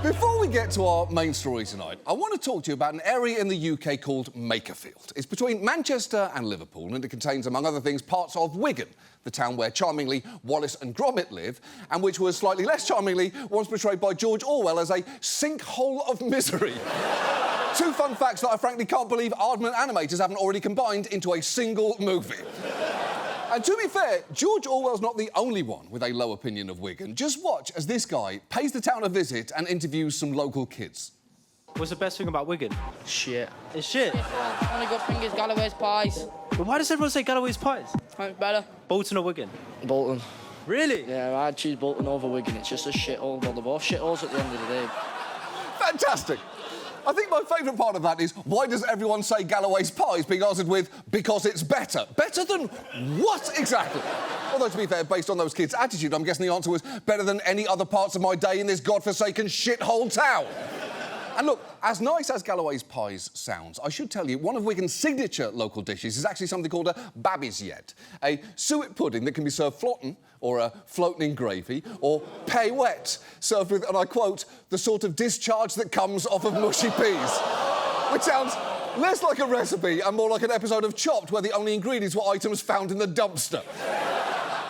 Before we get to our main story tonight, I want to talk to you about an area in the UK called Makerfield. It's between Manchester and Liverpool, and it contains, among other things, parts of Wigan, the town where, charmingly, Wallace and Gromit live, and which was, slightly less charmingly, once portrayed by George Orwell as a sinkhole of misery. Two fun facts that I frankly can't believe Aardman animators haven't already combined into a single movie. And to be fair, George Orwell's not the only one with a low opinion of Wigan. Just watch as this guy pays the town a visit and interviews some local kids. What's the best thing about Wigan? Shit. It's shit. Yeah. Only good thing is Galloway's pies. But why does everyone say Galloway's pies? It's better. Bolton or Wigan? Bolton. Really? Yeah, I'd choose Bolton over Wigan. It's just a shithole. Well, they're both shitholes at the end of the day. Fantastic. I think my favourite part of that is, why does everyone say Galloway's pies, being answered with, because it's better. Better than what, exactly? Although, to be fair, based on those kids' attitude, I'm guessing the answer was better than any other parts of my day in this godforsaken shithole town. And look, as nice as Galloway's pies sounds, I should tell you, one of Wigan's signature local dishes is actually something called a babby's yet, a suet pudding that can be served floating, or floating in gravy, or pay wet, served with, and I quote, the sort of discharge that comes off of mushy peas. Which sounds less like a recipe and more like an episode of Chopped, where the only ingredients were items found in the dumpster.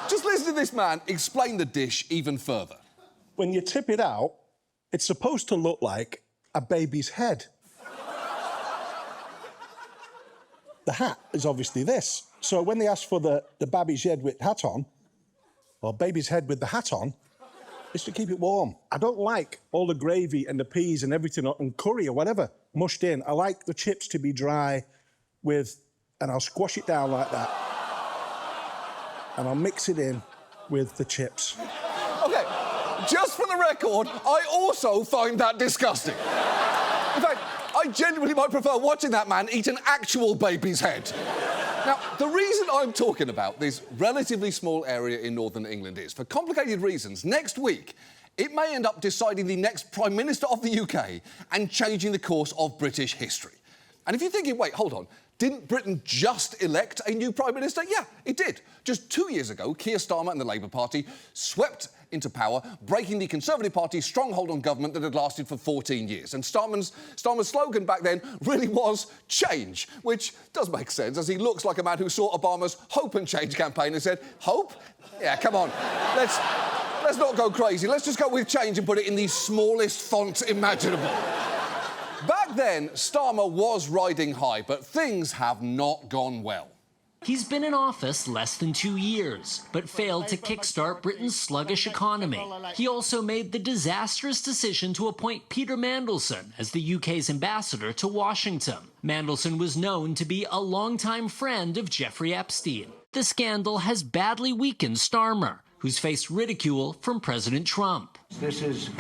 Just listen to this man explain the dish even further. When you tip it out, it's supposed to look like a baby's head. The hat is obviously this. So when they ask for the baby's head with hat on, or baby's head with the hat on, it's to keep it warm. I don't like all the gravy and the peas and everything, and curry or whatever, mushed in. I like the chips to be dry and I'll squash it down like that. And I'll mix it in with the chips. OK, just for the record, I also find that disgusting. In fact, I genuinely might prefer watching that man eat an actual baby's head. Now, the reason I'm talking about this relatively small area in northern England is, for complicated reasons, next week, it may end up deciding the next Prime Minister of the UK and changing the course of British history. And if you're thinking, wait, hold on, didn't Britain just elect a new Prime Minister? Yeah, it did. Just 2 years ago, Keir Starmer and the Labour Party swept into power, breaking the Conservative Party's stronghold on government that had lasted for 14 years. And Starmer's slogan back then really was change, which does make sense, as he looks like a man who saw Obama's Hope and Change campaign and said, hope? Yeah, come on, let's not go crazy. Let's just go with change and put it in the smallest font imaginable. Back then, Starmer was riding high, but things have not gone well. He's been in office less than 2 years, but failed to kickstart Britain's sluggish economy. He also made the disastrous decision to appoint Peter Mandelson as the UK's ambassador to Washington. Mandelson was known to be a longtime friend of Jeffrey Epstein. The scandal has badly weakened Starmer, who's faced ridicule from President Trump. This is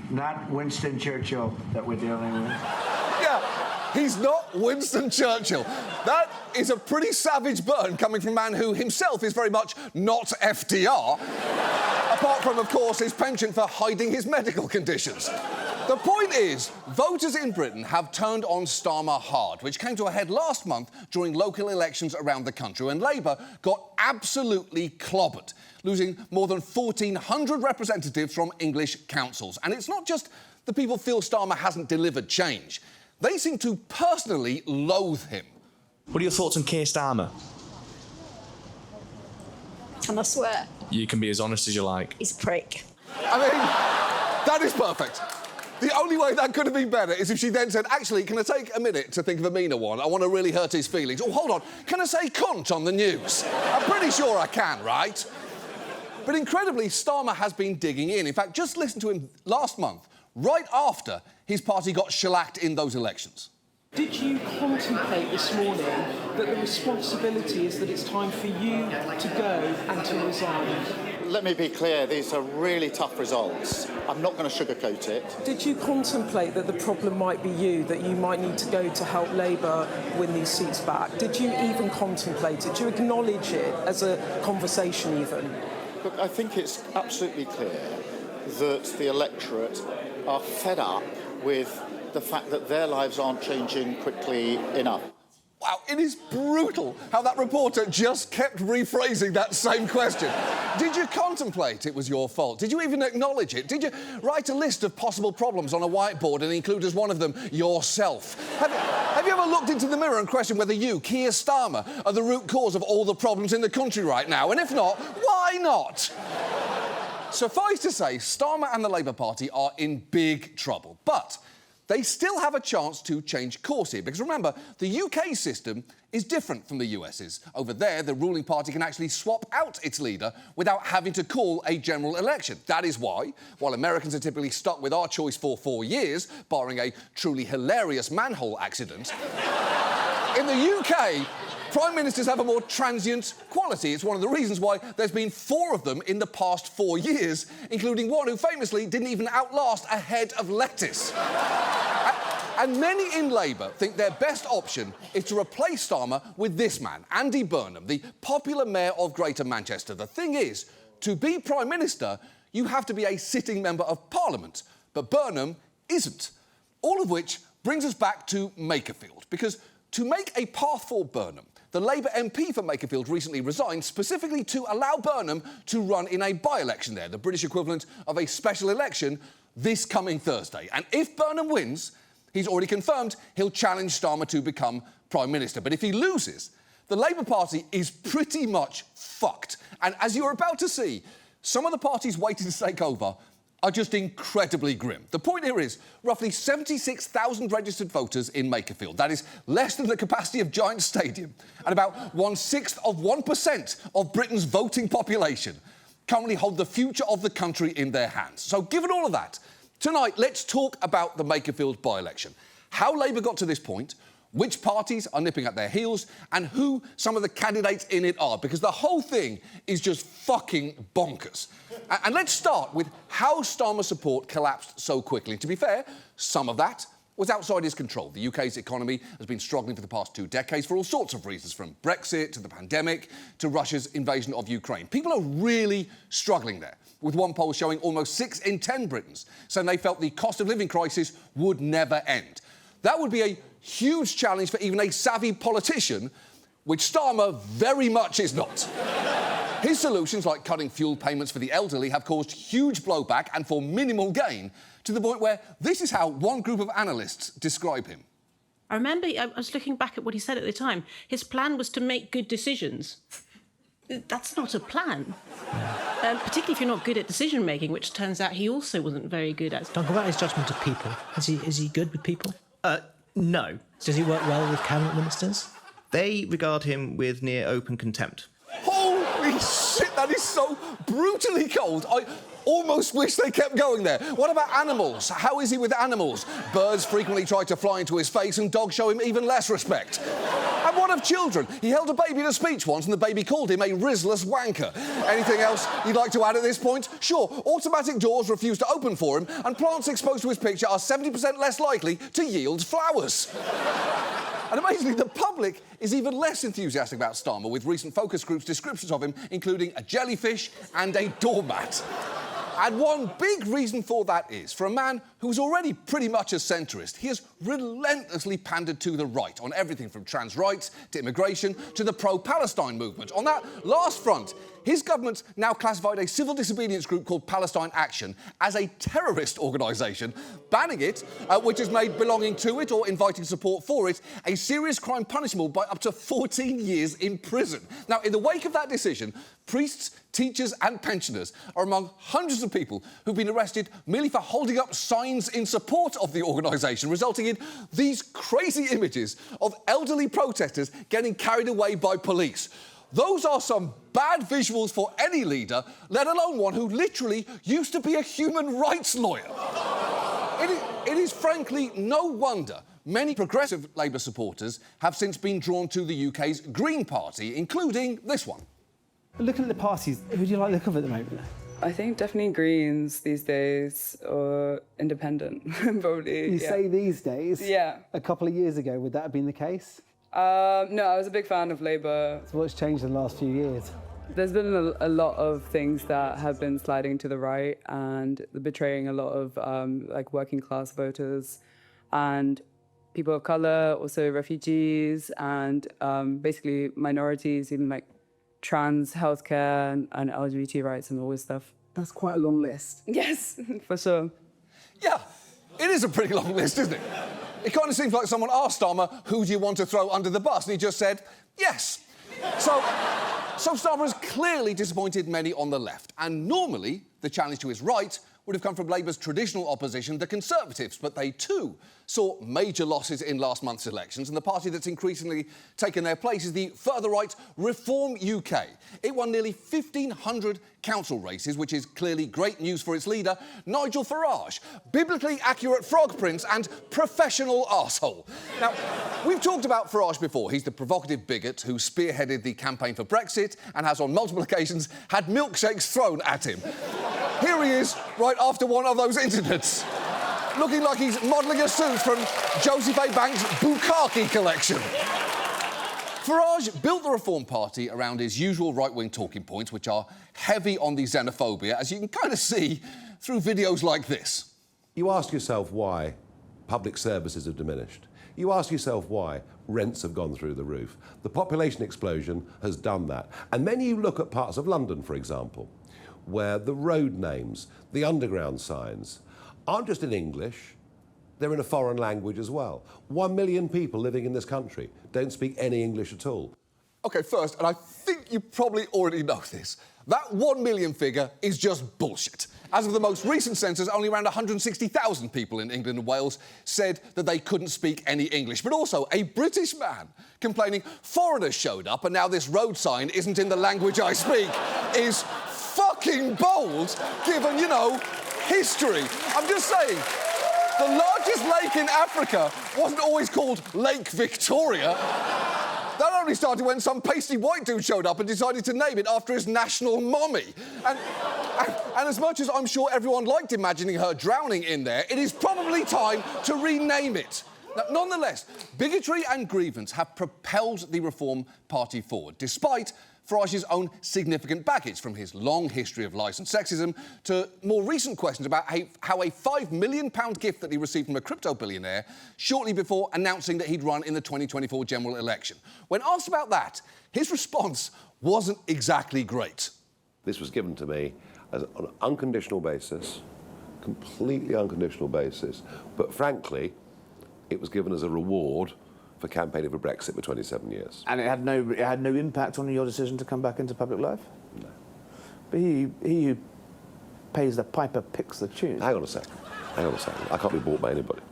not Winston Churchill that we're dealing with. Yeah, he's not Winston Churchill. That is a pretty savage burn coming from a man who himself is very much not FDR. Apart from, of course, his penchant for hiding his medical conditions. The point is, voters in Britain have turned on Starmer hard, which came to a head last month during local elections around the country, when Labour got absolutely clobbered, losing more than 1,400 representatives from English councils. And it's not just that people feel Starmer hasn't delivered change. They seem to personally loathe him. What are your thoughts on Keir Starmer? And I swear. You can be as honest as you like. He's a prick. I mean, that is perfect. The only way that could have been better is if she then said, actually, can I take a minute to think of a meaner one? I want to really hurt his feelings. Oh, hold on, can I say cunt on the news? I'm pretty sure I can, right? But incredibly, Starmer has been digging in. In fact, just listen to him last month, right after his party got shellacked in those elections. Did you contemplate this morning that the responsibility is that it's time for you to go and to resign? Let me be clear, these are really tough results. I'm not going to sugarcoat it. Did you contemplate that the problem might be you, that you might need to go to help Labour win these seats back? Did you even contemplate it? Do you acknowledge it as a conversation even? Look, I think it's absolutely clear that the electorate are fed up with the fact that their lives aren't changing quickly enough. Wow, it is brutal how that reporter just kept rephrasing that same question. Did you contemplate it was your fault? Did you even acknowledge it? Did you write a list of possible problems on a whiteboard and include as one of them yourself? Have you ever looked into the mirror and questioned whether you, Keir Starmer, are the root cause of all the problems in the country right now? And if not, why not? Suffice to say, Starmer and the Labour Party are in big trouble. But they still have a chance to change course here, because remember, the UK system is different from the US's. Over there, the ruling party can actually swap out its leader without having to call a general election. That is why, while Americans are typically stuck with our choice for 4 years, barring a truly hilarious manhole accident, in the UK, Prime Ministers have a more transient quality. It's one of the reasons why there's been 4 of them in the past 4 years, including one who famously didn't even outlast a head of lettuce. And many in Labour think their best option is to replace Starmer with this man, Andy Burnham, the popular mayor of Greater Manchester. The thing is, to be Prime Minister, you have to be a sitting member of Parliament, but Burnham isn't. All of which brings us back to Makerfield, because to make a path for Burnham, the Labour MP for Makerfield recently resigned specifically to allow Burnham to run in a by-election there, the British equivalent of a special election, this coming Thursday. And if Burnham wins, he's already confirmed he'll challenge Starmer to become Prime Minister. But if he loses, the Labour Party is pretty much fucked. And as you're about to see, some of the parties waiting to take over are just incredibly grim. The point here is roughly 76,000 registered voters in Makerfield. That is less than the capacity of Giant Stadium and about 1/6 of 1% of Britain's voting population currently hold the future of the country in their hands. So given all of that, tonight let's talk about the Makerfield by-election. How Labour got to this point, which parties are nipping at their heels, and who some of the candidates in it are, because the whole thing is just fucking bonkers. And let's start with how Starmer support collapsed so quickly. And to be fair, some of that was outside his control. The UK's economy has been struggling for the past 2 decades for all sorts of reasons, from Brexit to the pandemic to Russia's invasion of Ukraine. People are really struggling there, with one poll showing almost 6 in 10 Britons saying they felt the cost of living crisis would never end. That would be a huge challenge for even a savvy politician, which Starmer very much is not. His solutions, like cutting fuel payments for the elderly, have caused huge blowback and for minimal gain, to the point where this is how one group of analysts describe him. I remember, I was looking back at what he said at the time. His plan was to make good decisions. That's not a plan. Particularly if you're not good at decision-making, which turns out he also wasn't very good at. Talk about his judgment of people. Is he good with people? No. Does he work well with cabinet ministers? They regard him with near open contempt. Holy shit, that is so brutally cold. I almost wish they kept going there. What about animals? How is he with animals? Birds frequently try to fly into his face and dogs show him even less respect. And what of children? He held a baby in a speech once and the baby called him a risless wanker. Anything else you'd like to add at this point? Sure, automatic doors refuse to open for him and plants exposed to his picture are 70% less likely to yield flowers. And amazingly, the public is even less enthusiastic about Starmer, with recent focus groups' descriptions of him including a jellyfish and a doormat. And one big reason for that is, for a man who's already pretty much a centrist, he has relentlessly pandered to the right on everything from trans rights to immigration to the pro-Palestine movement. On that last front, his government now classified a civil disobedience group called Palestine Action as a terrorist organisation, banning it, which has made belonging to it or inviting support for it a serious crime punishable by up to 14 years in prison. Now, in the wake of that decision, priests, teachers and pensioners are among hundreds of people who've been arrested merely for holding up signs in support of the organisation, resulting in these crazy images of elderly protesters getting carried away by police. Those are some bad visuals for any leader, let alone one who literally used to be a human rights lawyer. It is frankly no wonder many progressive Labour supporters have since been drawn to the UK's Green Party, including this one. Looking at the parties, who do you like the look of at the moment? I think definitely Greens these days, or Independent, probably. You say these days? Yeah. A couple of years ago, would that have been the case? No, I was a big fan of Labour. So what's changed in the last few years? There's been a lot of things that have been sliding to the right and betraying a lot of like working class voters. And people of colour, also refugees, and basically minorities, even like trans healthcare and LGBT rights and all this stuff. That's quite a long list. Yes, for sure. Yeah, it is a pretty long list, isn't it? It kind of seems like someone asked Starmer, who do you want to throw under the bus? And he just said, yes. So Starmer has clearly disappointed many on the left. And normally, the challenge to his right would have come from Labour's traditional opposition, the Conservatives. But they, too, saw major losses in last month's elections. And the party that's increasingly taken their place is the further-right Reform UK. It won nearly 1,500 council races, which is clearly great news for its leader, Nigel Farage. Biblically accurate frog prince and professional arsehole. Now, we've talked about Farage before. He's the provocative bigot who spearheaded the campaign for Brexit and has on multiple occasions had milkshakes thrown at him. Here he is, right after one of those incidents, looking like he's modelling a suit from Joseph A. Banks' Bukkake collection. Farage built the Reform Party around his usual right-wing talking points, which are heavy on the xenophobia, as you can kind of see through videos like this. You ask yourself why public services have diminished. You ask yourself why rents have gone through the roof. The population explosion has done that. And then you look at parts of London, for example, where the road names, the underground signs, aren't just in English, they're in a foreign language as well. 1 million people living in this country don't speak any English at all. OK, first, and I think you probably already know this, that 1 million figure is just bullshit. As of the most recent census, only around 160,000 people in England and Wales said that they couldn't speak any English. But also, a British man complaining foreigners showed up and now this road sign isn't in the language I speak is fucking bold, given, you know, history. I'm just saying, the largest lake in Africa wasn't always called Lake Victoria. That only started when some pasty white dude showed up and decided to name it after his national mommy. And as much as I'm sure everyone liked imagining her drowning in there, it is probably time to rename it. Now, nonetheless, bigotry and grievance have propelled the Reform Party forward, despite Farage's own significant baggage, from his long history of licensed sexism to more recent questions about how a £5 million gift that he received from a crypto billionaire shortly before announcing that he'd run in the 2024 general election. When asked about that, his response wasn't exactly great. This was given to me on an unconditional basis, completely unconditional basis, but frankly, it was given as a reward for campaigning for Brexit for 27 years. And it had no impact on your decision to come back into public life? No. But he who pays the piper picks the tune. Hang on a second. I can't be bought by anybody.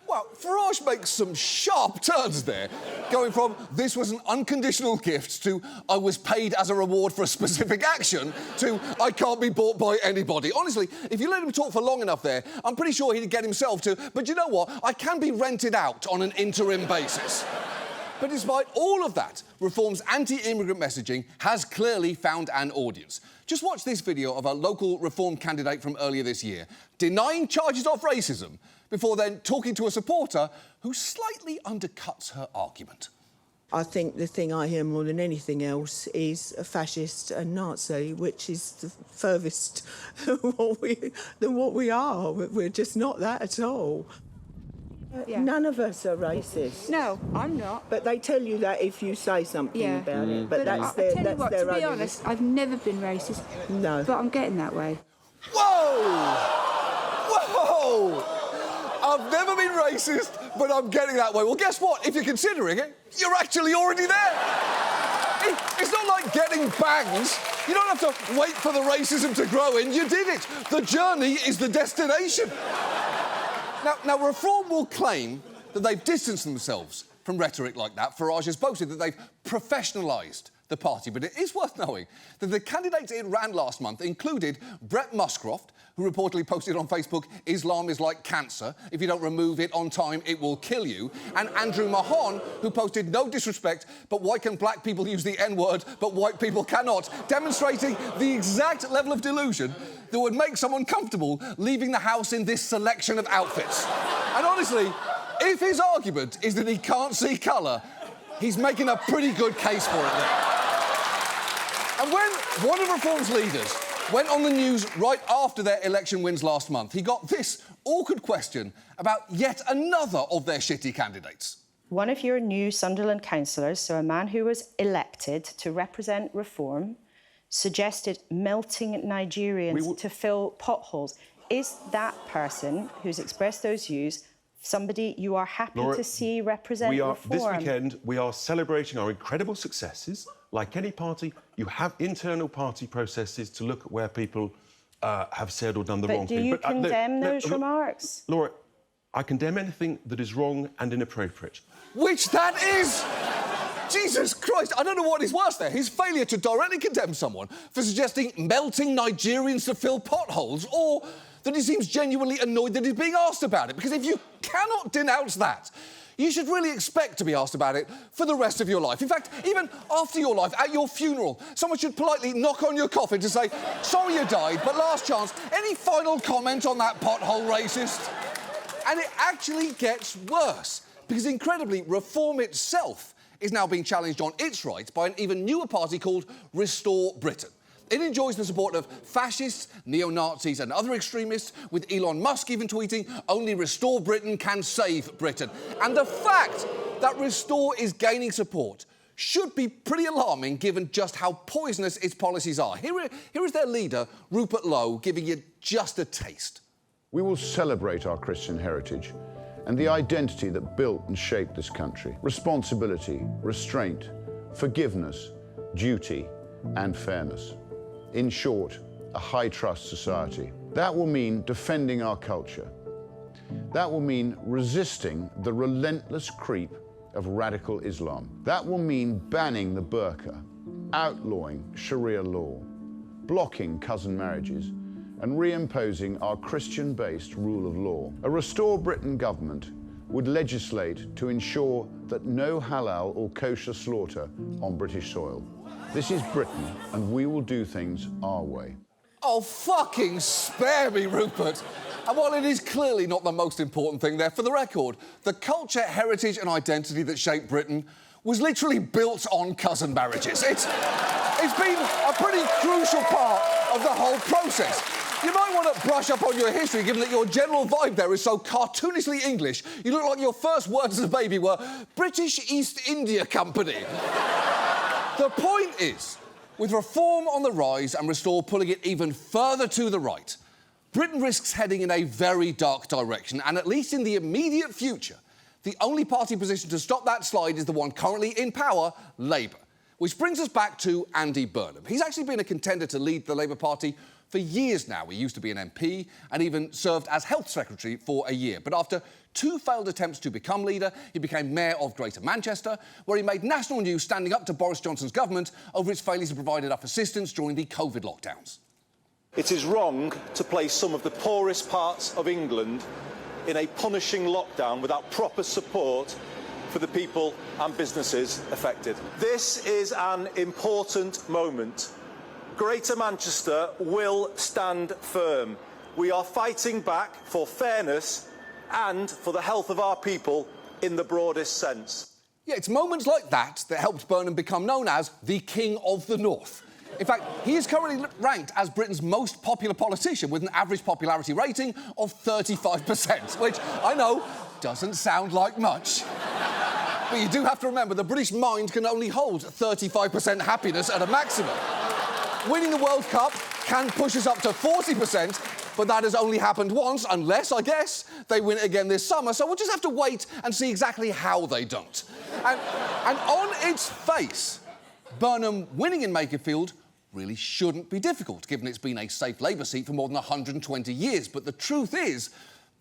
Well, Farage makes some sharp turns there, going from this was an unconditional gift to I was paid as a reward for a specific action to I can't be bought by anybody. Honestly, if you let him talk for long enough there, I'm pretty sure he'd get himself to, but you know what, I can be rented out on an interim basis. But despite all of that, Reform's anti-immigrant messaging has clearly found an audience. Just watch this video of a local Reform candidate from earlier this year denying charges of racism before then talking to a supporter who slightly undercuts her argument. I think the thing I hear more than anything else is a fascist and Nazi, which is the furthest than what we are. We're just not that at all. Yeah. None of us are racist. No, I'm not. But they tell you that if you say something about it. But that's I their tell you what, to be own. honest, I've never been racist. No. But I'm getting that way. Whoa! Whoa! I've never been racist, but I'm getting that way. Well, guess what? If you're considering it, you're actually already there. It's not like getting bangs. You don't have to wait for the racism to grow in. You did it. The journey is the destination. Now, Reform will claim that they've distanced themselves from rhetoric like that. Farage has boasted that they've professionalised the party, but it is worth knowing that the candidates it ran last month included Brett Muscroft, who reportedly posted on Facebook, "Islam is like cancer. If you don't remove it on time, it will kill you." And Andrew Mahon, who posted, "No disrespect, but why can black people use the N-word, but white people cannot?" demonstrating the exact level of delusion that would make someone comfortable leaving the house in this selection of outfits. And honestly, if his argument is that he can't see colour, he's making a pretty good case for it there. And when one of Reform's leaders went on the news right after their election wins last month. He got this awkward question about yet another of their shitty candidates. One of your new Sunderland councillors, so a man who was elected to represent reform, suggested melting Nigerians to fill potholes. Is that person who's expressed those views somebody you are happy Laura, to see represent reform? This weekend, we are celebrating our incredible successes. Like any party, you have internal party processes to look at where people have said or done the wrong thing. Do you condemn those remarks? Laura, I condemn anything that is wrong and inappropriate. Which that is... Jesus Christ, I don't know what is worse there. His failure to directly condemn someone for suggesting melting Nigerians to fill potholes, or that he seems genuinely annoyed that he's being asked about it. Because if you cannot denounce that, you should really expect to be asked about it for the rest of your life. In fact, even after your life, at your funeral, someone should politely knock on your coffin to say, sorry you died, but last chance, any final comment on that pothole racist? And it actually gets worse, because incredibly, reform itself is now being challenged on its rights by an even newer party called Restore Britain. It enjoys the support of fascists, neo-Nazis and other extremists, with Elon Musk even tweeting, only Restore Britain can save Britain. And the fact that Restore is gaining support should be pretty alarming given just how poisonous its policies are. Here is their leader, Rupert Lowe, giving you just a taste. We will celebrate our Christian heritage and the identity that built and shaped this country. Responsibility, restraint, forgiveness, duty, and fairness. In short, a high-trust society. That will mean defending our culture. That will mean resisting the relentless creep of radical Islam. That will mean banning the burqa, outlawing Sharia law, blocking cousin marriages, and reimposing our Christian-based rule of law. A Restore Britain government would legislate to ensure that no halal or kosher slaughter on British soil. This is Britain, and we will do things our way. Oh, fucking spare me, Rupert. And while it is clearly not the most important thing there, for the record, the culture, heritage and identity that shaped Britain was literally built on cousin marriages. It's been a pretty crucial part of the whole process. You might want to brush up on your history, given that your general vibe there is so cartoonishly English. You look like your first words as a baby were British East India Company. The point is, with reform on the rise and Restore pulling it even further to the right, Britain risks heading in a very dark direction, and at least in the immediate future, the only party positioned to stop that slide is the one currently in power, Labour. Which brings us back to Andy Burnham. He's actually been a contender to lead the Labour Party for years now. He used to be an MP and even served as Health Secretary for a year. But after 2 failed attempts to become leader, he became Mayor of Greater Manchester, where he made national news standing up to Boris Johnson's government over its failure to provide enough assistance during the COVID lockdowns. It is wrong to place some of the poorest parts of England in a punishing lockdown without proper support for the people and businesses affected. This is an important moment. Greater Manchester will stand firm. We are fighting back for fairness and for the health of our people in the broadest sense. Yeah, it's moments like that that helped Burnham become known as the King of the North. In fact, he is currently ranked as Britain's most popular politician with an average popularity rating of 35%, which I know doesn't sound like much. But you do have to remember the British mind can only hold 35% happiness at a maximum. Winning the World Cup can push us up to 40%, but that has only happened once, unless, I guess, they win it again this summer. So we'll just have to wait and see exactly how they don't. And on its face, Burnham winning in Makerfield really shouldn't be difficult, given it's been a safe Labour seat for more than 120 years. But the truth is,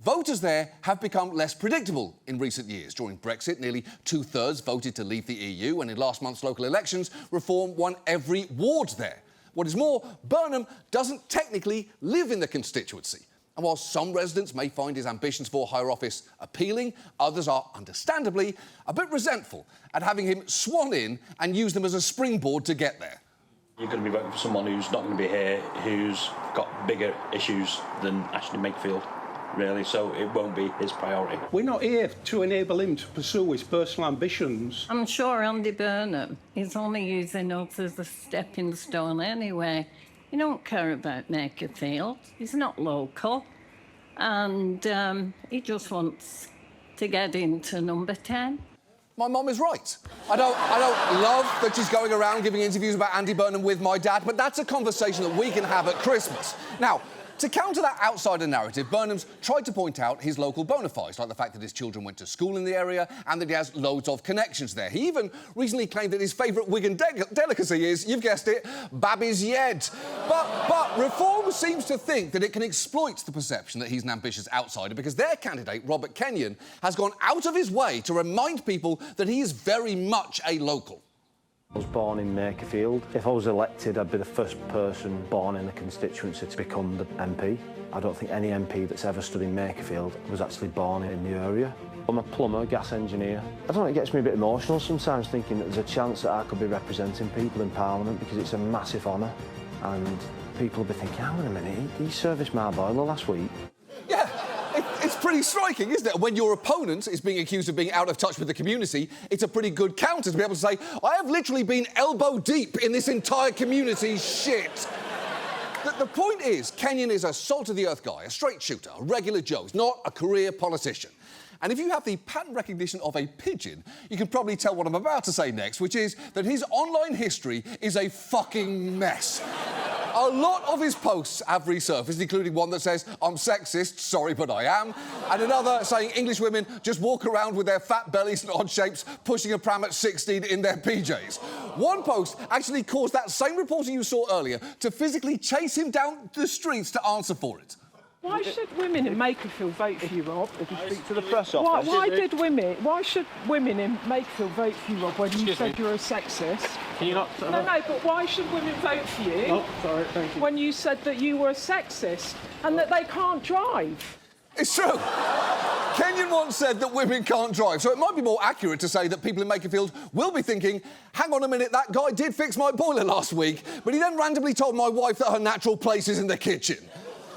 voters there have become less predictable in recent years. During Brexit, nearly 2/3 voted to leave the EU, and in last month's local elections, Reform won every ward there. What is more, Burnham doesn't technically live in the constituency. And while some residents may find his ambitions for higher office appealing, others are, understandably, a bit resentful at having him swan in and use them as a springboard to get there. You're going to be voting for someone who's not going to be here, who's got bigger issues than Ashley Makefield, really, so it won't be his priority. We're not here to enable him to pursue his personal ambitions. I'm sure Andy Burnham is only using us as a stepping stone anyway. He don't care about Makerfield. He's not local. And he just wants to get into number 10. My mum is right. I don't love that she's going around giving interviews about Andy Burnham with my dad, but that's a conversation that we can have at Christmas. Now, to counter that outsider narrative, Burnham's tried to point out his local bona fides, like the fact that his children went to school in the area and that he has loads of connections there. He even recently claimed that his favourite Wigan delicacy is, you've guessed it, Babby's Yed. But Reform seems to think that it can exploit the perception that he's an ambitious outsider because their candidate, Robert Kenyon, has gone out of his way to remind people that he is very much a local. I was born in Makerfield. If I was elected, I'd be the first person born in the constituency to become the MP. I don't think any MP that's ever stood in Makerfield was actually born in the area. I'm a plumber, gas engineer. I don't know, it gets me a bit emotional sometimes thinking that there's a chance that I could be representing people in Parliament because it's a massive honour. And people will be thinking, hang on a minute, he serviced my boiler last week. Yeah. It's pretty striking, isn't it? When your opponent is being accused of being out of touch with the community, it's a pretty good counter to be able to say, I have literally been elbow deep in this entire community's shit. The point is, Kenyon is a salt-of-the-earth guy, a straight shooter, a regular Joe. He's not a career politician. And if you have the pattern recognition of a pigeon, you can probably tell what I'm about to say next, which is that his online history is a fucking mess. A lot of his posts have resurfaced, including one that says, I'm sexist, sorry, but I am, and another saying English women just walk around with their fat bellies and odd shapes, pushing a pram at 16 in their PJs. One post actually caused that same reporter you saw earlier to physically chase him down the streets to answer for it. Why should women in Makerfield vote for you, Rob? If you speak to the press office... Why should women in Makerfield vote for you, Rob, when you said you're a sexist? Can you not... No, but why should women vote for you? Oh, sorry, thank you. When you said that you were a sexist and that they can't drive? It's true. Kenyon once said that women can't drive, so it might be more accurate to say that people in Makerfield will be thinking, hang on a minute, that guy did fix my boiler last week, but he then randomly told my wife that her natural place is in the kitchen.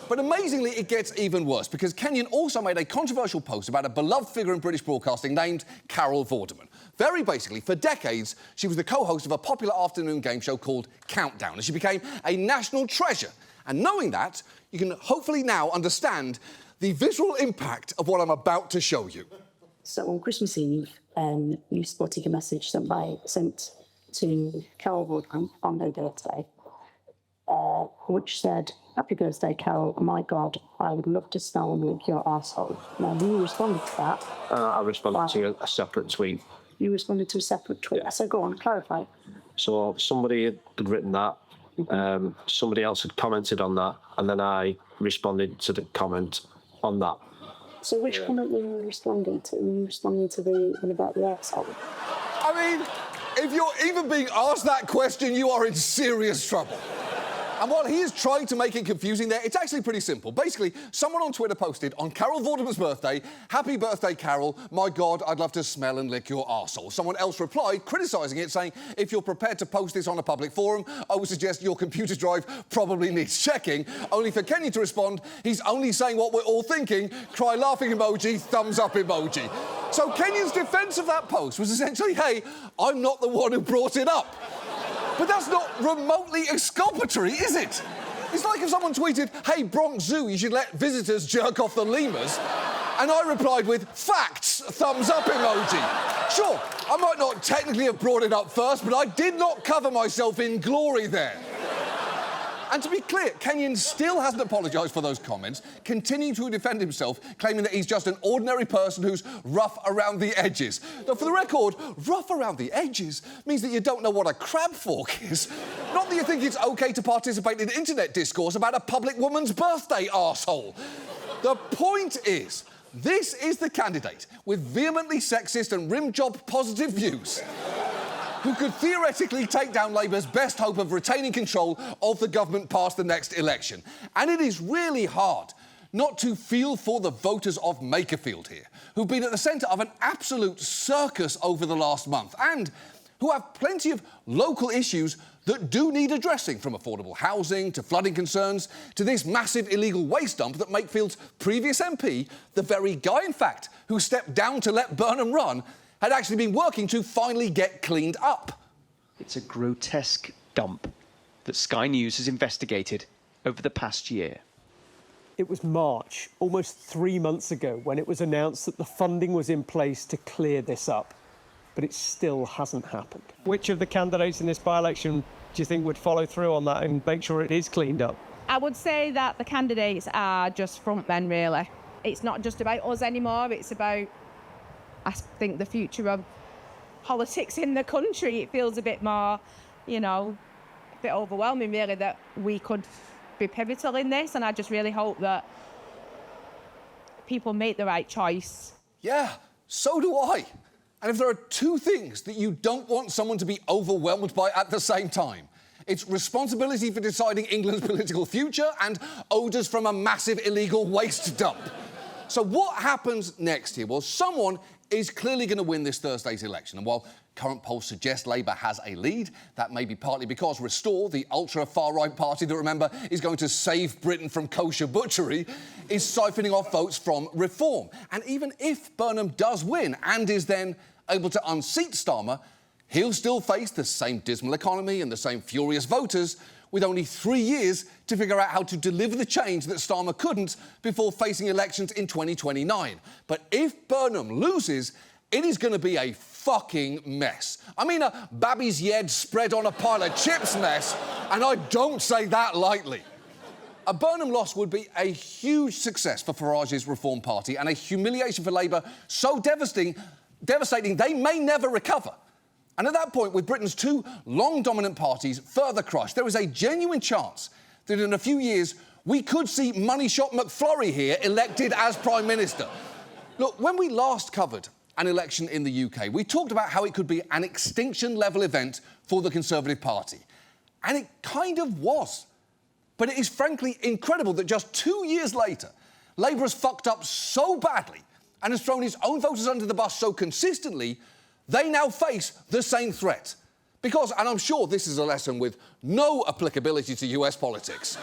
But amazingly, it gets even worse, because Kenyon also made a controversial post about a beloved figure in British broadcasting named Carol Vorderman. Very basically, for decades, she was the co-host of a popular afternoon game show called Countdown, and she became a national treasure. And knowing that, you can hopefully now understand the visual impact of what I'm about to show you. So on Christmas Eve, you spotted a message sent to Carol Vorderman on her birthday, which said, "Happy birthday, Carol. Oh my God, I would love to smell and lick your arsehole." Now, you responded to that. I responded to a separate tweet. You responded to a separate tweet. So go on, clarify. So somebody had written that, somebody else had commented on that, and then I responded to the comment on that. So which comment were you responding to? Were you responding to the one about the arsehole? I mean, if you're even being asked that question, you are in serious trouble. And while he is trying to make it confusing there, it's actually pretty simple. Basically, someone on Twitter posted on Carol Vorderman's birthday, "Happy birthday, Carol. My God, I'd love to smell and lick your arsehole." Someone else replied, criticising it, saying, "If you're prepared to post this on a public forum, I would suggest your computer drive probably needs checking," only for Kenyon to respond, "He's only saying what we're all thinking. Cry laughing emoji, thumbs up emoji." So Kenyon's defence of that post was essentially, hey, I'm not the one who brought it up. But that's not remotely exculpatory, is it? It's like if someone tweeted, "Hey, Bronx Zoo, you should let visitors jerk off the lemurs," and I replied with, "Facts, thumbs up emoji." Sure, I might not technically have brought it up first, but I did not cover myself in glory there. And to be clear, Kenyon still hasn't apologised for those comments, continuing to defend himself, claiming that he's just an ordinary person who's rough around the edges. Now, for the record, rough around the edges means that you don't know what a crab fork is. Not that you think it's OK to participate in internet discourse about a public woman's birthday, arsehole. The point is, this is the candidate with vehemently sexist and rim-job positive views who could theoretically take down Labour's best hope of retaining control of the government past the next election. And it is really hard not to feel for the voters of Makerfield here, who've been at the centre of an absolute circus over the last month and who have plenty of local issues that do need addressing, from affordable housing to flooding concerns to this massive illegal waste dump that Makefield's previous MP, the very guy, in fact, who stepped down to let Burnham run, had actually been working to finally get cleaned up. It's a grotesque dump that Sky News has investigated over the past year. It was March, almost 3 months ago, when it was announced that the funding was in place to clear this up. But it still hasn't happened. Which of the candidates in this by-election do you think would follow through on that and make sure it is cleaned up? I would say that the candidates are just frontmen, really. It's not just about us anymore, it's about, I think, the future of politics in the country. It feels a bit more, you know, a bit overwhelming, really, that we could be pivotal in this, and I just really hope that people make the right choice. Yeah, so do I. And if there are two things that you don't want someone to be overwhelmed by at the same time, it's responsibility for deciding England's political future and odours from a massive illegal waste dump. So what happens next here? Well, someone is clearly going to win this Thursday's election. And while current polls suggest Labour has a lead, that may be partly because Restore, the ultra-far-right party that, remember, is going to save Britain from kosher butchery, is siphoning off votes from Reform. And even if Burnham does win and is then able to unseat Starmer, he'll still face the same dismal economy and the same furious voters, with only 3 years to figure out how to deliver the change that Starmer couldn't before facing elections in 2029. But if Burnham loses, it is going to be a fucking mess. I mean, a Babby's Yed spread on a pile of chips mess, and I don't say that lightly. A Burnham loss would be a huge success for Farage's Reform Party and a humiliation for Labour so devastating they may never recover. And at that point, with Britain's two long-dominant parties further crushed, there is a genuine chance that in a few years we could see Money Shot McFlurry here elected as Prime Minister. Look, when we last covered an election in the UK, we talked about how it could be an extinction-level event for the Conservative Party. And it kind of was. But it is frankly incredible that just 2 years later, Labour has fucked up so badly and has thrown its own voters under the bus so consistently, they now face the same threat. Because, and I'm sure this is a lesson with no applicability to US politics,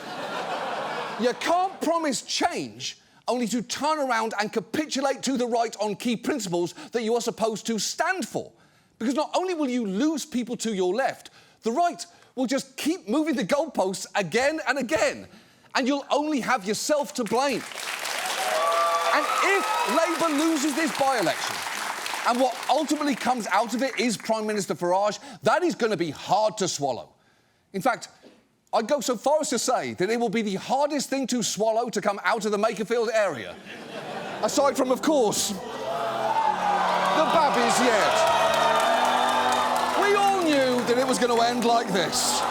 you can't promise change only to turn around and capitulate to the right on key principles that you are supposed to stand for. Because not only will you lose people to your left, the right will just keep moving the goalposts again and again, and you'll only have yourself to blame. And if Labour loses this by-election, and what ultimately comes out of it is Prime Minister Farage, that is going to be hard to swallow. In fact, I'd go so far as to say that it will be the hardest thing to swallow to come out of the Makerfield area. Aside from, of course, the Babby's Yet. We all knew that it was going to end like this.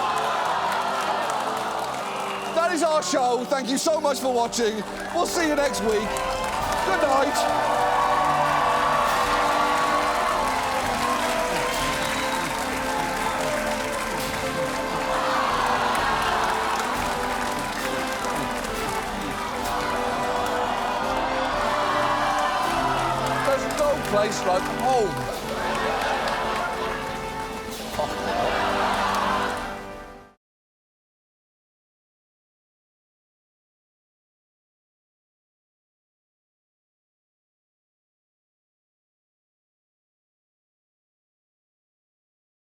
That is our show. Thank you so much for watching. We'll see you next week. Good night. Place like home. Oh.